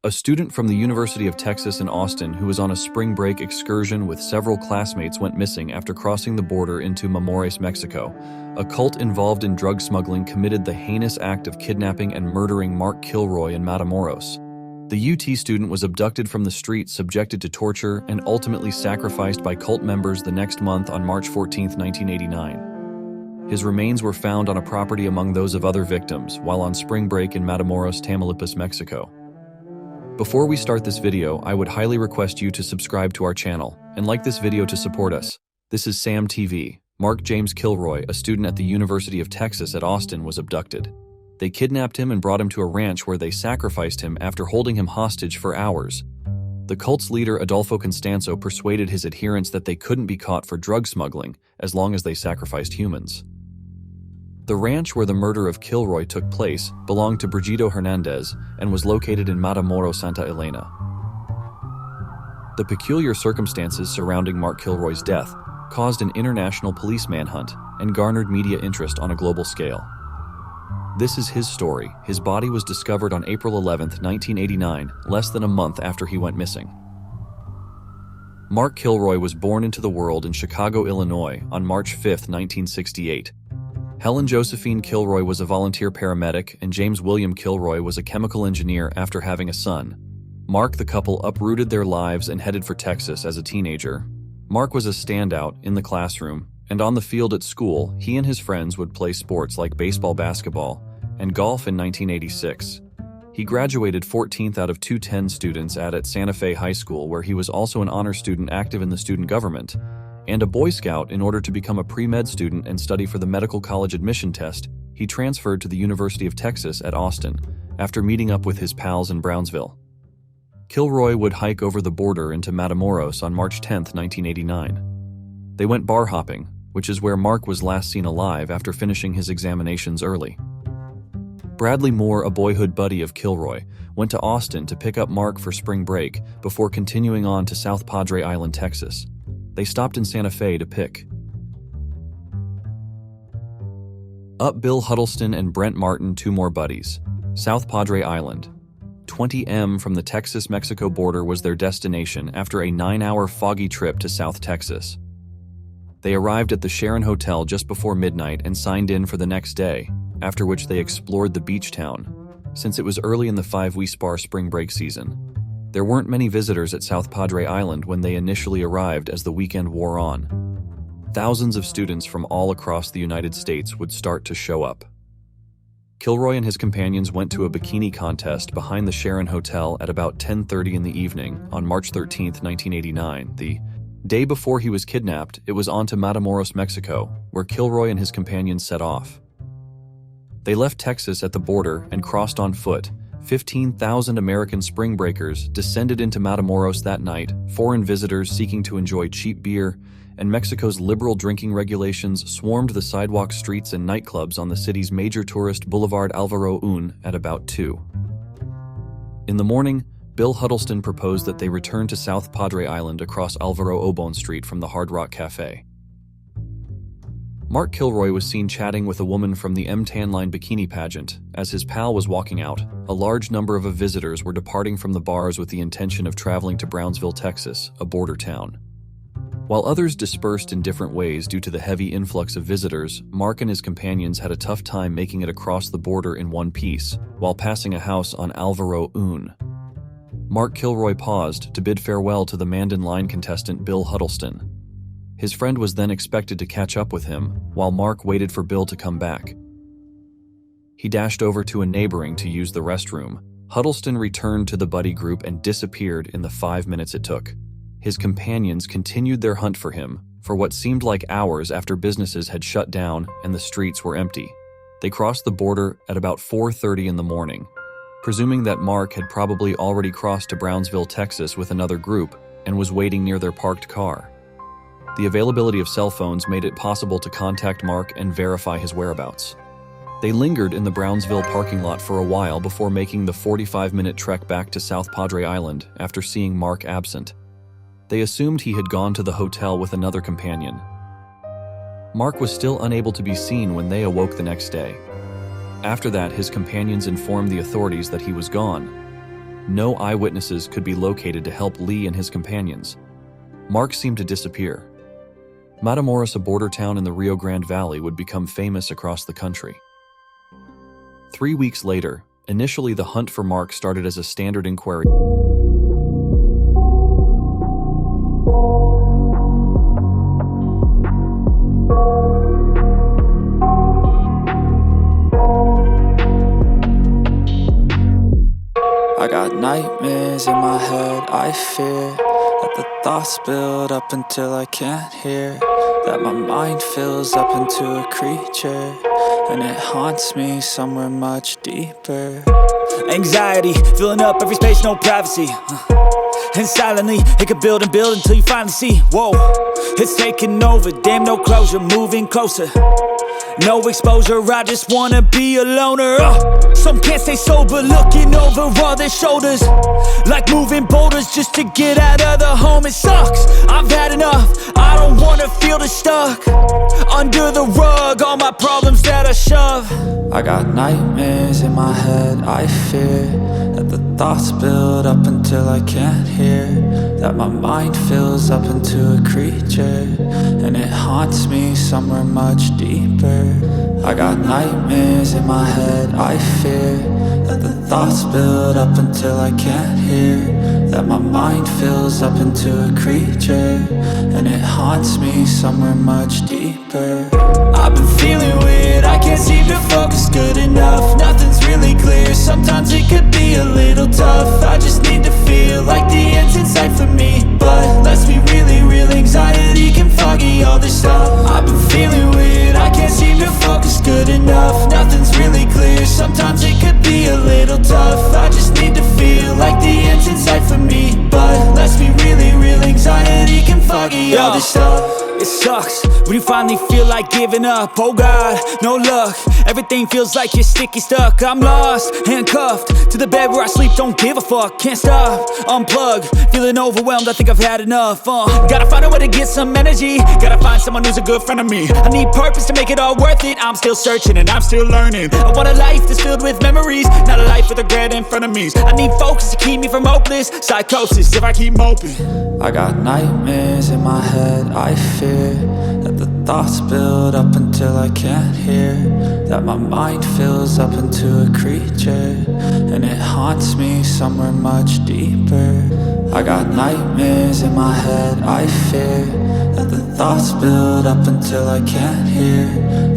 A student from the University of Texas in Austin who was on a spring break excursion with several classmates went missing after crossing the border into Matamoros, Mexico. A cult involved in drug smuggling committed the heinous act of kidnapping and murdering Mark Kilroy in Matamoros. The UT student was abducted from the street, subjected to torture, and ultimately sacrificed by cult members the next month on March 14, 1989. His remains were found on a property among those of other victims while on spring break in Matamoros, Tamaulipas, Mexico. Before we start this video, I would highly request you to subscribe to our channel and like this video to support us. This is samtv. Mark James Kilroy, a student at the University of Texas at Austin, was abducted. They kidnapped him and brought him to a ranch where they sacrificed him after holding him hostage for hours. The cult's leader, Adolfo Constanzo, persuaded his adherents that they couldn't be caught for drug smuggling as long as they sacrificed humans. The ranch where the murder of Kilroy took place belonged to Brigido Hernandez and was located in Matamoros, Santa Elena. The peculiar circumstances surrounding Mark Kilroy's death caused an international police manhunt and garnered media interest on a global scale. This is his story. His body was discovered on April 11, 1989, less than a month after he went missing. Mark Kilroy was born into the world in Chicago, Illinois on March 5, 1968. Helen Josephine Kilroy was a volunteer paramedic, and James William Kilroy was a chemical engineer after having a son. Mark, the couple, uprooted their lives and headed for Texas as a teenager. Mark was a standout in the classroom, and on the field at school, he and his friends would play sports like baseball, basketball, and golf in 1986. He graduated 14th out of 210 students at Santa Fe High School, where he was also an honor student active in the student government, and a Boy Scout. In order to become a pre-med student and study for the medical college admission test, he transferred to the University of Texas at Austin after meeting up with his pals in Brownsville. Kilroy would hike over the border into Matamoros on March 10, 1989. They went bar hopping, which is where Mark was last seen alive after finishing his examinations early. Bradley Moore, a boyhood buddy of Kilroy, went to Austin to pick up Mark for spring break before continuing on to South Padre Island, Texas. They stopped in Santa Fe to pick up Bill Huddleston and Brent Martin, two more buddies. South Padre Island, 20 m from the Texas-Mexico border, was their destination after a 9-hour foggy trip to South Texas. They arrived at the Sharon Hotel just before midnight and signed in for the next day, after which they explored the beach town, since it was early in the 5-week spring break season. There weren't many visitors at South Padre Island when they initially arrived as the weekend wore on. Thousands of students from all across the United States would start to show up. Kilroy and his companions went to a bikini contest behind the Sharon Hotel at about 10:30 in the evening on March 13, 1989. The day before he was kidnapped, it was on to Matamoros, Mexico, where Kilroy and his companions set off. They left Texas at the border and crossed on foot. 15,000 American spring breakers descended into Matamoros that night, foreign visitors seeking to enjoy cheap beer, and Mexico's liberal drinking regulations swarmed the sidewalk, streets, and nightclubs on the city's major tourist boulevard Alvaro Un at about 2. In the morning, Bill Huddleston proposed that they return to South Padre Island across Alvaro Obon Street from the Hard Rock Cafe. Mark Kilroy was seen chatting with a woman from the M-Tan Line bikini pageant. As his pal was walking out, a large number of visitors were departing from the bars with the intention of traveling to Brownsville, Texas, a border town. While others dispersed in different ways due to the heavy influx of visitors, Mark and his companions had a tough time making it across the border in one piece, while passing a house on Alvaro Un. Mark Kilroy paused to bid farewell to the Mandan Line contestant Bill Huddleston. His friend was then expected to catch up with him, while Mark waited for Bill to come back. He dashed over to a neighboring to use the restroom. Huddleston returned to the buddy group and disappeared in the 5 minutes it took. His companions continued their hunt for him for what seemed like hours after businesses had shut down and the streets were empty. They crossed the border at about 4:30 in the morning, presuming that Mark had probably already crossed to Brownsville, Texas with another group and was waiting near their parked car. The availability of cell phones made it possible to contact Mark and verify his whereabouts. They lingered in the Brownsville parking lot for a while before making the 45-minute trek back to South Padre Island after seeing Mark absent. They assumed he had gone to the hotel with another companion. Mark was still unable to be seen when they awoke the next day. After that, his companions informed the authorities that he was gone. No eyewitnesses could be located to help Lee and his companions. Mark seemed to disappear. Matamoros, a border town in the Rio Grande Valley, would become famous across the country. 3 weeks later, initially the hunt for Mark started as a standard inquiry. I got nightmares in my head, I fear that the thoughts build up until I can't hear, that my mind fills up into a creature, and it haunts me somewhere much deeper. Anxiety, filling up every space, no privacy. And silently, it could build and build until you finally see, whoa, it's taking over, damn no closure, moving closer. No exposure, I just wanna be a loner. Some can't stay sober, looking over all their shoulders, like moving boulders just to get out of the home. It sucks, I've had enough, I don't wanna feel the stuck under the rug, all my problems that I shove. I got nightmares in my head, I fear that the thoughts build up until I can't hear, that my mind fills up into a creature, and it haunts me somewhere much deeper. I got nightmares in my head, I fear that the thoughts build up until I can't hear, that my mind fills up into a creature, and it haunts me somewhere much deeper. I've been feeling weird, I can't seem to focus good enough, nothing's really clear, sometimes it could be a little tough. I just need to feel like the end's in sight for me, but let's be really real, anxiety can foggy all this stuff. I've been feeling weird, I can't seem to focus good enough, nothing's really clear, sometimes it could be a little tough. I just need to feel like the end's in sight for me, but let's be really real, anxiety can foggy all this stuff. It sucks when you finally feel like giving up. Oh God, no luck, everything feels like you're sticky stuck. I'm lost, handcuffed to the bed where I sleep, don't give a fuck. Can't stop, unplug, feeling overwhelmed, I think I've had enough. Gotta find a way to get some energy, gotta find someone who's a good friend of me. I need purpose to make it all worth it, I'm still searching and I'm still learning. I want a life that's filled with memories, not a life with regret and frenemies. I need focus to keep me from hopeless psychosis if I keep moping. I got nightmares in my head, I fear that the thoughts build up until I can't hear, that my mind fills up into a creature, and it haunts me somewhere much deeper. I got nightmares in my head, I fear that the thoughts build up until I can't hear,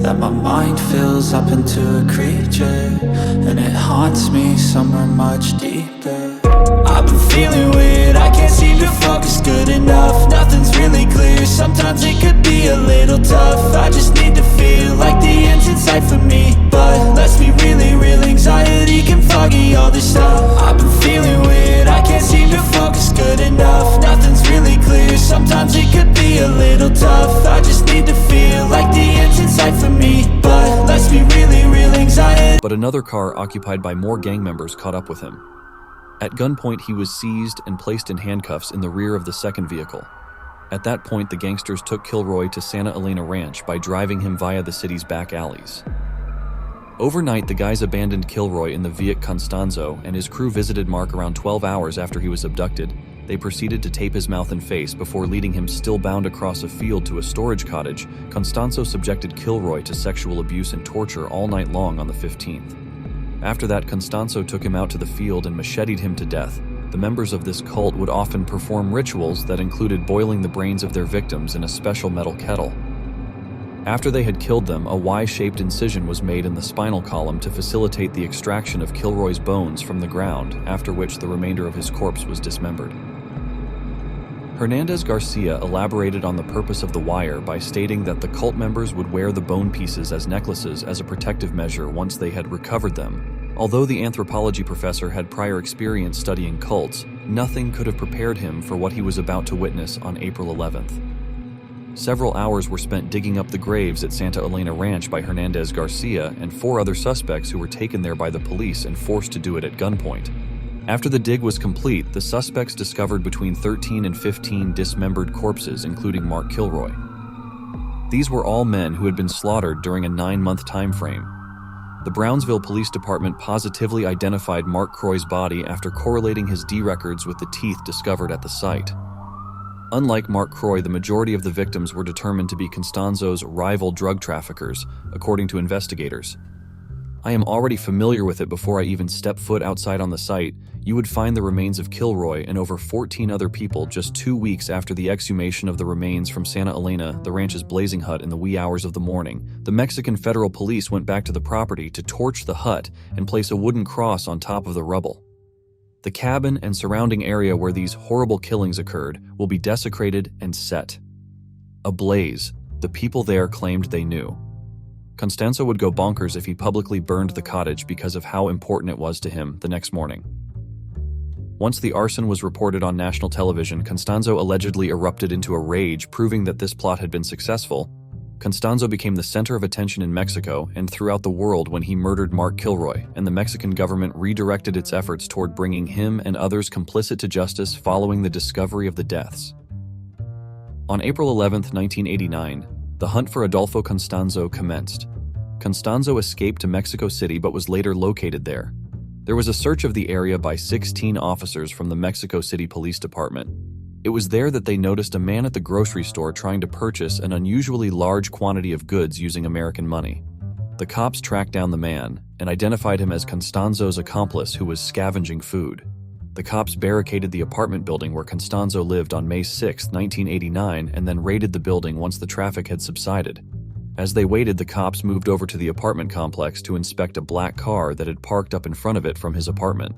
that my mind fills up into a creature, and it haunts me somewhere much deeper. I've been feeling weird, I can't seem to focus good enough, nothing's really clear, sometimes it could be a little tough. I just need to feel like the end's in sight for me, but let's be really real, anxiety can foggy all this stuff. I've been feeling weird, I can't seem to focus good enough, nothing's really clear, sometimes it could be a little tough. I just need to feel like the end's in sight for me, but let's be really real, anxiety. But another car occupied by more gang members caught up with him. At gunpoint, he was seized and placed in handcuffs in the rear of the second vehicle. At that point, the gangsters took Kilroy to Santa Elena Ranch by driving him via the city's back alleys. Overnight, the guys abandoned Kilroy in the Viet Constanzo, and his crew visited Mark around 12 hours after he was abducted. They proceeded to tape his mouth and face before leading him still bound across a field to a storage cottage. Constanzo subjected Kilroy to sexual abuse and torture all night long on the 15th. After that, Constanzo took him out to the field and macheted him to death. The members of this cult would often perform rituals that included boiling the brains of their victims in a special metal kettle. After they had killed them, a Y-shaped incision was made in the spinal column to facilitate the extraction of Kilroy's bones from the ground, after which the remainder of his corpse was dismembered. Hernandez Garcia elaborated on the purpose of the wire by stating that the cult members would wear the bone pieces as necklaces as a protective measure once they had recovered them. Although the anthropology professor had prior experience studying cults, nothing could have prepared him for what he was about to witness on April 11th. Several hours were spent digging up the graves at Santa Elena Ranch by Hernandez Garcia and 4 other suspects who were taken there by the police and forced to do it at gunpoint. After the dig was complete, the suspects discovered between 13 and 15 dismembered corpses, including Mark Kilroy. These were all men who had been slaughtered during a 9-month time frame. The Brownsville Police Department positively identified Mark Croy's body after correlating his D records with the teeth discovered at the site. Unlike Mark Croy, the majority of the victims were determined to be Costanzo's rival drug traffickers, according to investigators. I am already familiar with it before I even step foot outside on the site. You would find the remains of Kilroy and over 14 other people just 2 weeks after the exhumation of the remains from Santa Elena, the ranch's blazing hut, in the wee hours of the morning. The Mexican federal police went back to the property to torch the hut and place a wooden cross on top of the rubble. The cabin and surrounding area where these horrible killings occurred will be desecrated and set ablaze. The people there claimed they knew. Constanzo would go bonkers if he publicly burned the cottage because of how important it was to him the next morning. Once the arson was reported on national television, Constanzo allegedly erupted into a rage, proving that this plot had been successful. Constanzo became the center of attention in Mexico and throughout the world when he murdered Mark Kilroy, and the Mexican government redirected its efforts toward bringing him and others complicit to justice following the discovery of the deaths. On April 11, 1989, the hunt for Adolfo Constanzo commenced. Constanzo escaped to Mexico City but was later located there. There was a search of the area by 16 officers from the Mexico City Police Department. It was there that they noticed a man at the grocery store trying to purchase an unusually large quantity of goods using American money. The cops tracked down the man and identified him as Constanzo's accomplice who was scavenging food. The cops barricaded the apartment building where Constanzo lived on May 6, 1989, and then raided the building once the traffic had subsided. As they waited, the cops moved over to the apartment complex to inspect a black car that had parked up in front of it from his apartment.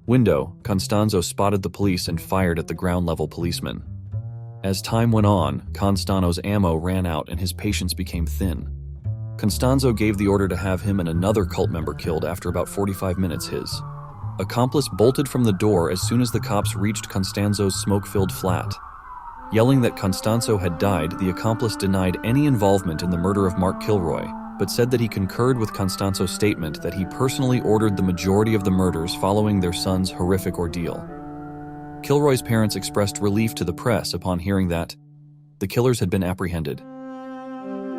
Constanzo spotted the police and fired at the ground-level policeman. As time went on, Constanzo's ammo ran out and his patience became thin. Constanzo gave the order to have him and another cult member killed after about 45 minutes. His accomplice bolted from the door as soon as the cops reached Constanzo's smoke-filled flat. Yelling that Constanzo had died, the accomplice denied any involvement in the murder of Mark Kilroy, but said that he concurred with Constanzo's statement that he personally ordered the majority of the murders following their son's horrific ordeal. Kilroy's parents expressed relief to the press upon hearing that the killers had been apprehended.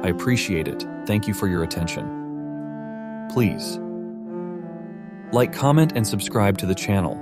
I appreciate it. Thank you for your attention. Please like, comment, and subscribe to the channel.